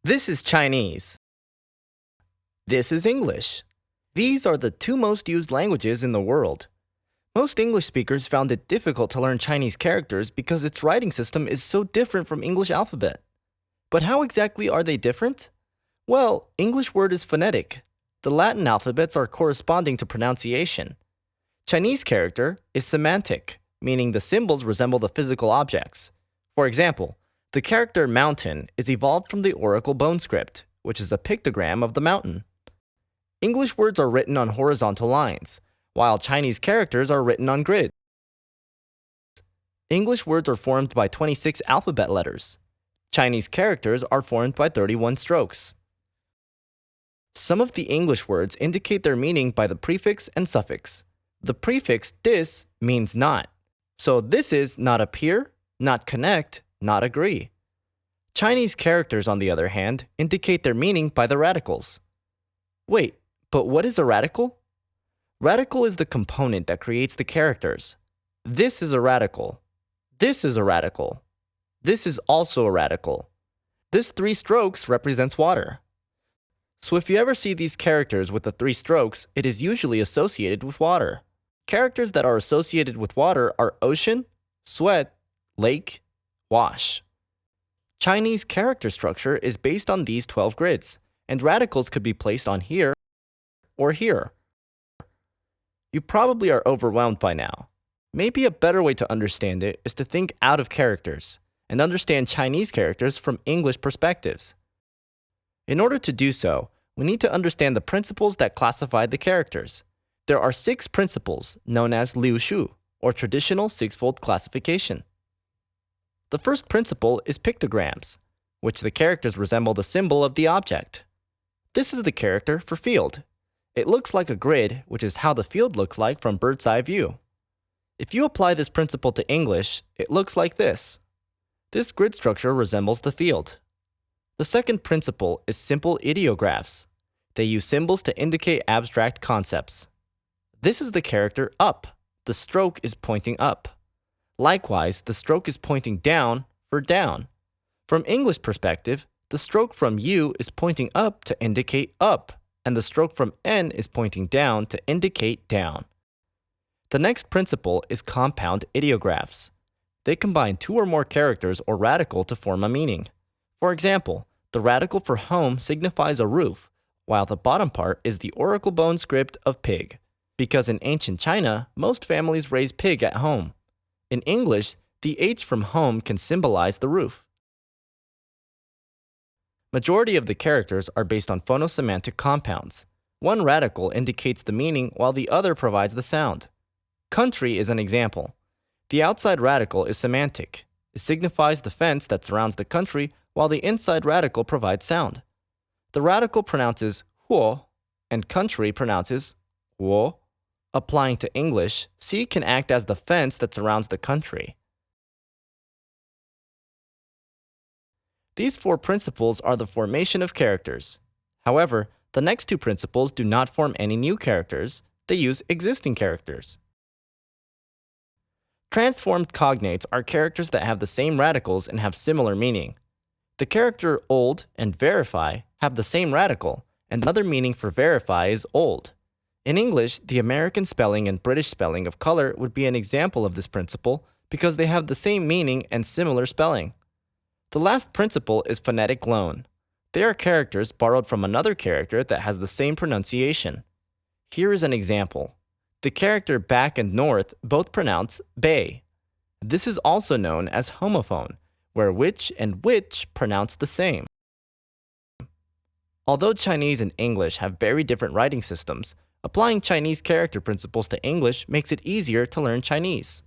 This is Chinese. This is English. These are the two most used languages in the world. Most English speakers found it difficult to learn Chinese characters because its writing system is so different from English alphabet. But how exactly are they different? Well, English word is phonetic. The Latin alphabets are corresponding to pronunciation. Chinese character is semantic, meaning the symbols resemble the physical objects. For example, the character mountain is evolved from the Oracle bone script, which is a pictogram of the mountain. English words are written on horizontal lines, while Chinese characters are written on grids. English words are formed by 26 alphabet letters. Chinese characters are formed by 31 strokes. Some of the English words indicate their meaning by the prefix and suffix. The prefix dis means not. So this is not appear, not connect, not agree. Chinese characters, on the other hand, indicate their meaning by the radicals. Wait, but what is a radical? Radical is the component that creates the characters. This is a radical. This is a radical. This is also a radical. This 3 strokes represents water. So if you ever see these characters with the 3 strokes, it is usually associated with water. Characters that are associated with water are ocean, sweat, lake, wash. Chinese character structure is based on these 12 grids, and radicals could be placed on here or here. You probably are overwhelmed by now. Maybe a better way to understand it is to think out of characters and understand Chinese characters from English perspectives. In order to do so, we need to understand the principles that classify the characters. There are 6 principles known as Liu Shu, or traditional sixfold classification. The first principle is pictograms, which the characters resemble the symbol of the object. This is the character for field. It looks like a grid, which is how the field looks like from bird's eye view. If you apply this principle to English, it looks like this. This grid structure resembles the field. The second principle is simple ideographs. They use symbols to indicate abstract concepts. This is the character up. The stroke is pointing up. Likewise, the stroke is pointing down for down. From English perspective, the stroke from U is pointing up to indicate up, and the stroke from N is pointing down to indicate down. The next principle is compound ideographs. They combine 2 or more characters or radical to form a meaning. For example, the radical for home signifies a roof, while the bottom part is the Oracle bone script of pig, because in ancient China, most families raise pig at home. In English, the H from home can symbolize the roof. Majority of the characters are based on phonosemantic compounds. One radical indicates the meaning while the other provides the sound. Country is an example. The outside radical is semantic. It signifies the fence that surrounds the country, while the inside radical provides sound. The radical pronounces huo, and country pronounces wo. Applying to English, C can act as the fence that surrounds the country. These 4 principles are the formation of characters. However, the next 2 principles do not form any new characters, they use existing characters. Transformed cognates are characters that have the same radicals and have similar meaning. The character old and verify have the same radical, and another meaning for verify is old. In English, the American spelling and British spelling of color would be an example of this principle because they have the same meaning and similar spelling. The last principle is phonetic loan. They are characters borrowed from another character that has the same pronunciation. Here is an example. The character back and north both pronounce bay. This is also known as homophone, where which and which pronounce the same. Although Chinese and English have very different writing systems, applying Chinese character principles to English makes it easier to learn Chinese.